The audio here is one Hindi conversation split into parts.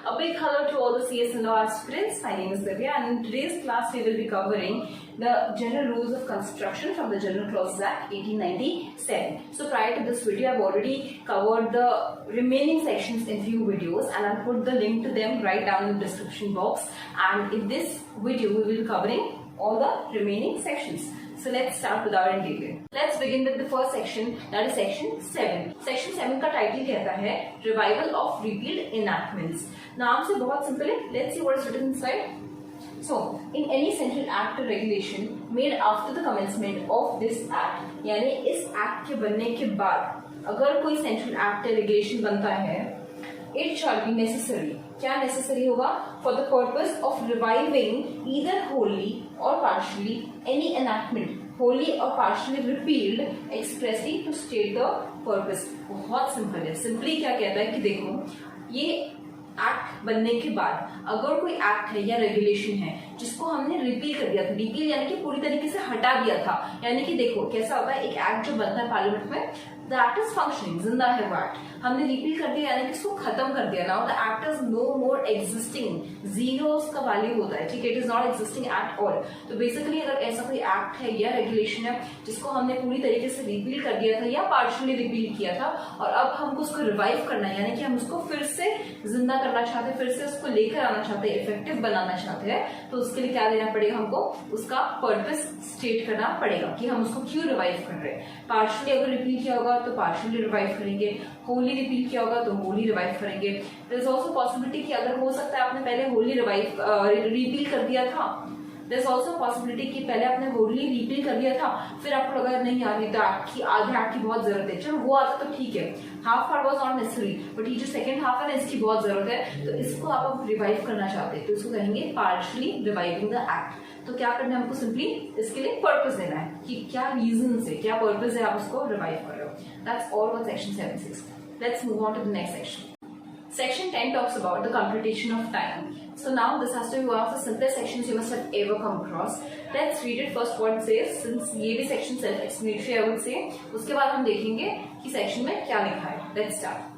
A big hello to all the CS and law aspirants. My name is Divya, and in today's class we will be covering the general rules of construction from the General Clauses Act 1897. So prior to this video, I've already covered the remaining sections in few videos, and I'll put the link to them right down in the description box. And in this video, we will be covering all the remaining sections. So let's start without any delay. Let's begin with the first section, that is section 7. Section 7 का टाइटल कहता है Revival of Repealed Enactments. नाम से बहुत सिंपल है. Let's see what is written inside. So, in any central act or regulation made after the commencement of this act, यानी इस act के बनने के बाद अगर कोई central act या regulation बनता है, it shall be necessary. क्या necessary होगा? For the purpose of reviving either wholly or partially any enactment, wholly or partially repealed expressly to state the purpose. बहुत सिंपल है. सिंपली क्या कहता है कि देखो ये एक्ट बनने के बाद अगर कोई एक्ट है या रेगुलेशन है जिसको हमने रिपील कर दिया था, रिपील यानी कि पूरी तरीके से हटा दिया था, यानी कि देखो कैसा होता है एक एक्ट जो बनता है पार्लियामेंट में, द एक्ट इज फंक्शनिंग, जिंदा है वो एक्ट, हमने रिपील कर दिया यानी कि इसको खत्म कर दिया. Now the act is no more existing, zero उसका वैल्यू होता है, ठीक है, it is not existing at all. तो बेसिकली अगर ऐसा कोई एक्ट है या रेगुलेशन है जिसको हमने पूरी तरीके से रिपील कर दिया था या पार्शियली रिपील किया था और अब हमको उसको रिवाइव करना है, यानी कि हम उसको फिर से जिंदा करना चाहते हैं, फिर से उसको लेकर आना चाहते हैं, इफेक्टिव बनाना चाहते हैं, तो उसके लिए क्या देना पड़ेगा हमको, उसका पर्पस स्टेट करना पड़ेगा कि हम उसको क्यों रिवाइव कर रहे हैं. पार्शियली अगर रिपील किया होगा तो पार्शियली रिवाइव करेंगे, होली रिपील किया होगा तो होली रिवाइव करेंगे. देयर इज आल्सो पॉसिबिलिटी कि अगर हो सकता है आपने पहले होली रिपील कर दिया था, देयर इज आल्सो पॉसिबिलिटी कि पहले आपने होली रिपील कर दिया था, फिर आपको लगा नहीं यार ये तो आधे एक्ट की बहुत जरूरत है, चलो वो आता तो ठीक है, half part was not necessary, but ये जो सेकंड हाफ है ना इसकी बहुत जरूरत है, तो इसको आप रिवाइव करना चाहते हैं तो इसको कहेंगे पार्शियली रिवाइविंग द एक्ट. तो क्या करना है हमको, सिंपली इसके लिए पर्पस देना है कि क्या रीजन से, क्या पर्पस है आप उसको रिवाइव कर रहे हो. That's all what section 7 says. Let's move on to the next section. Section 10 talks about the computation of time. So now this has to be one of the simplest sections you must have ever come across. Let's read it first what it says, since ये भी section self explanatory I would say. उसके बाद हम देखेंगे कि section में क्या लिखा है. Let's start.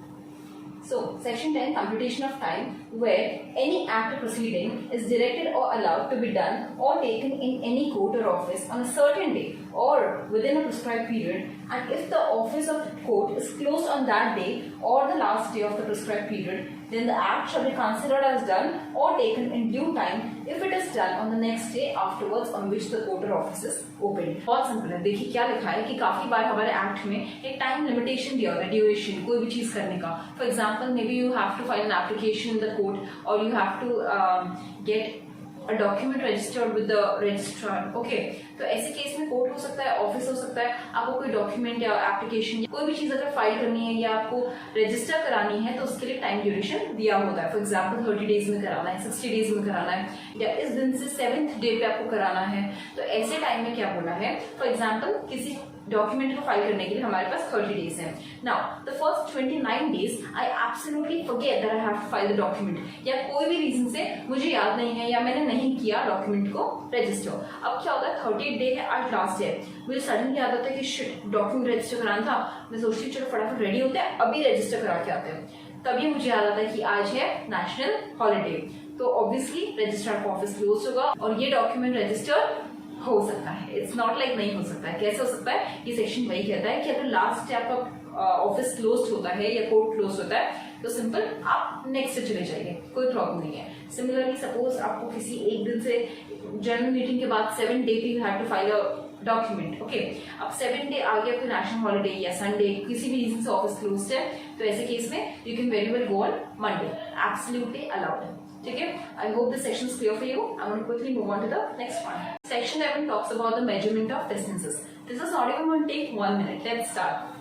So, section 10, computation of time, where any act or proceeding is directed or allowed to be done or taken in any court or office on a certain day or within a prescribed period, and if the office of court is closed on that day or the last day of the prescribed period, then the act shall be considered as done or taken in due time if it is done on the next day afterwards on which the court or office is opened. बहुत सिंपल है. देखिए क्या लिखा है कि काफी बार हमारे एक्ट में एक टाइम लिमिटेशन दिया होता है, ड्यूरेशन कोई भी चीज करने का. For example may be you have to file an application in the court और you have to get a document registered with the registrar. Okay, तो ऐसे केस में कोर्ट हो सकता है, ऑफिस हो सकता है, आपको कोई डॉक्यूमेंट या एप्लीकेशन कोई भी चीज अगर फाइल करनी है या आपको रजिस्टर करानी है तो उसके लिए टाइम ड्यूरेशन दिया होता है. फॉर एग्जाम्पल 30 डेज में कराना है, 60 डेज में कराना है, या इस दिन से 7th डे पे आपको कराना है. तो ऐसे टाइम में क्या बोला है, फॉर एग्जाम्पल किसी डॉक्यूमेंट को फाइल करने के लिए हमारे पास 30 डेज है. Now the first 29 days I absolutely forget that I have to file the document, या कोई भी रीजन से मुझे याद नहीं है या मैंने नहीं किया डॉक्यूमेंट को रजिस्टर. अब क्या होता है 30 डे है आज लास्ट डे, मुझे सडनली याद आता है कि शिट डॉक्यूमेंट रजिस्टर कराना था, मैं सोचती हूँ चलो फटाफट रेडी होते हैं अभी रजिस्टर करा के आते हैं, तभी मुझे याद आता है कि आज है नेशनल हॉलीडे, तो ऑब्वियसली रजिस्ट्रार का ऑफिस क्लोज होगा और ये डॉक्यूमेंट रजिस्टर हो सकता है. इट्स नॉट लाइक नहीं हो सकता है. कैसे हो सकता है, ये सेक्शन वही कहता है कि अगर लास्ट डे आपका ऑफिस क्लोज होता है या कोर्ट क्लोज होता है तो सिंपल आप नेक्स्ट डे चले जाइए, कोई प्रॉब्लम नहीं है. सिमिलरली सपोज आपको किसी एक दिन से जनरल मीटिंग के बाद 7 डे पे you have to file a document. Okay, अब 7 डे आगे आपको नेशनल हॉलीडे या संडे किसी भी रीजन से ऑफिस क्लोज है, तो ऐसे केस में you can very well go on Monday, absolutely allowed. ठीक है, I hope this section is clear for you. I want to quickly move on to the next one. Section 11 talks about the measurement of distances. This is not even going to take 1 minute. Let's start.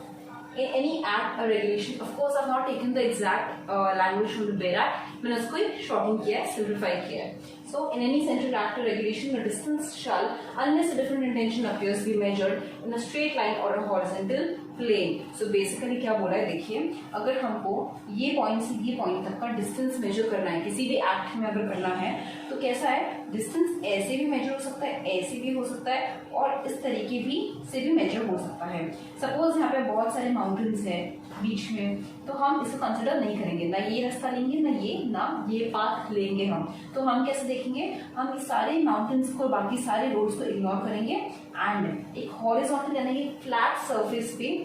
In any act or regulation, of course, I've not taken the exact language from the Bare Act. मैंने उसको shorten किया है, simplify किया है. So, in any central act or regulation, the distance shall, unless a different intention appears, be measured in a straight line or a horizontal plane. So, basically क्या बोला है देखिए, अगर हमको ये पॉइंट से ये पॉइंट तक का डिस्टेंस मेजर करना है किसी भी एक्ट में अगर करना है तो कैसा है, डिस्टेंस ऐसे भी मेजर हो सकता है, ऐसे भी हो सकता है और इस तरीके भी से भी मेजर हो सकता है. सपोज यहाँ पे बहुत सारे माउंटेन्स है, बीच में, तो हम इसको कंसिडर नहीं करेंगे, ना ये रास्ता लेंगे ना ये पाथ लेंगे हम। तो हम कैसे देखेंगे, हम इस सारे माउंटेन्स को, बाकी सारे रोड्स को इग्नोर करेंगे एंड एक हॉरिजॉन्टल यानी कि फ्लैट सरफेस पे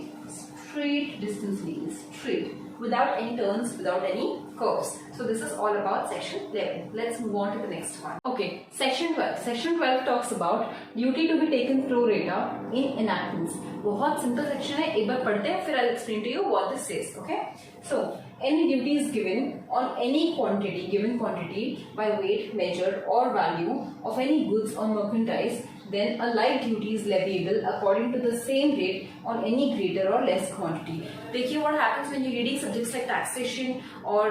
straight distance लेंगे, straight without any turns, without any curves. So this is all about section 11. Let's move on to the next one. Okay, section 12. Section 12 talks about duty to be taken pro rata in enactments. बहुत simple section है, एक बार पढ़ते हैं, फिर I'll explain to you what this says. Okay, so any duty is given on any quantity, given quantity by weight, measure or value of any goods or merchandise, then a like duty is leviable according to the same rate on any greater or less quantity. देखिए what happens when you're reading subjects like taxation or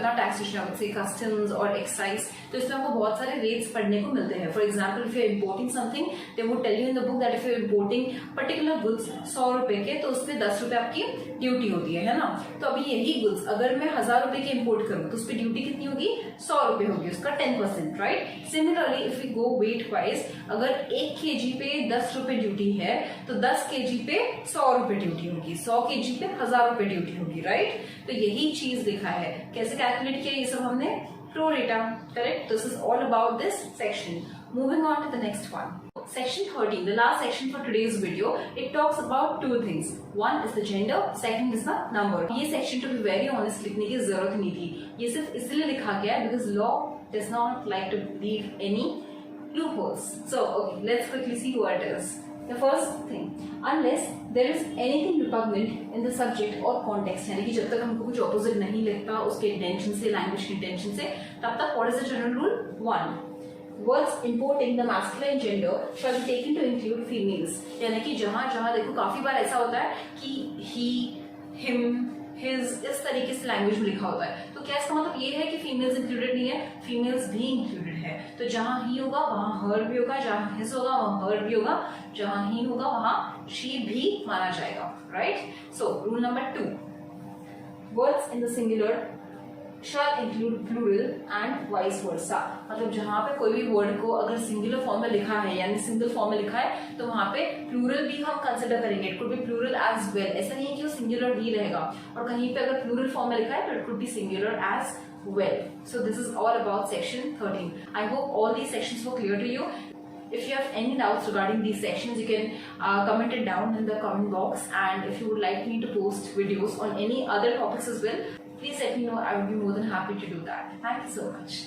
not taxation, I would say customs or excise. तो इसमें आपको बहुत सारे rates पढ़ने को मिलते हैं. For example, if you're importing something, they would tell you in the book that if you're importing particular goods 100 रुपए के, तो उसपे 10 रुपए आपकी ड्यूटी होती है ना. तो अभी यही goods अगर मैं 1000 रुपए के इम्पोर्ट करूँ तो उसपे ड्यूटी कितनी होगी, 100 रुपए होगी, उसका 10%, right. Similarly if we go weight wise, अगर 1 kg पे 10 रुपए ड्यूटी है तो 10 kg पे 100 रुपए ड्यूटी होगी, 100 kg पे 1000 रुपए ड्यूटी होगी, राइट. तो यही चीज लिखा है. कैसे कैलकुलेट किया ये सब हमने, pro rata, correct. This is all about this section. Moving on to the next one. Section 13, the last section for today's video, it talks about two things. One is the gender, second is the number. ये section to be very honest लिखने की जरूरत नहीं थी. ये सिर्फ इसलिए लिखा गया है because law does not like to leave any loopholes. So okay, let's quickly see what it is. The first thing, unless there is anything repugnant in the subject or context, यानी कि जब तक हमको कुछ opposite नहीं लगता उसके intention से, language के intention से, तब तक what is the general rule? 1. Words importing the masculine gender shall be taken to include females. यानी कि जहाँ जहाँ देखो काफी बार ऐसा होता है कि he, him, his इस तरीके से लैंग्वेज में लिखा होता है. तो क्या इसका मतलब ये है कि फीमेल्स इंक्लूडेड नहीं है? फीमेल्स भी इंक्लूडेड है. तो जहाँ ही होगा वहाँ हर भी होगा, जहाँ हिज होगा वहाँ हर भी होगा, जहाँ ही होगा वहाँ शी भी माना जाएगा, right. So rule number 2, words in the singular shall include plural and vice versa. मतलब जहाँ पे कोई भी वर्ड को अगर सिंगुलर फॉर्म में लिखा है यानी सिंगल फॉर्म में लिखा है तो वहाँ पे प्लूरल भी हम कंसिडर करेंगे. It could be plural as well. ऐसा नहीं है कि वो सिंगुलर ही रहेगा, और कहीं पे अगर प्लूरल फॉर्म में लिखा है तो it could be singular as well. So this is all about section 13. I hope all these sections were clear to you. If you have any doubts regarding these sections, you can comment it down in the comment box, and if you would like me to post videos on any other topics as well, please let me know. I would be more than happy to do that. Thank you so much.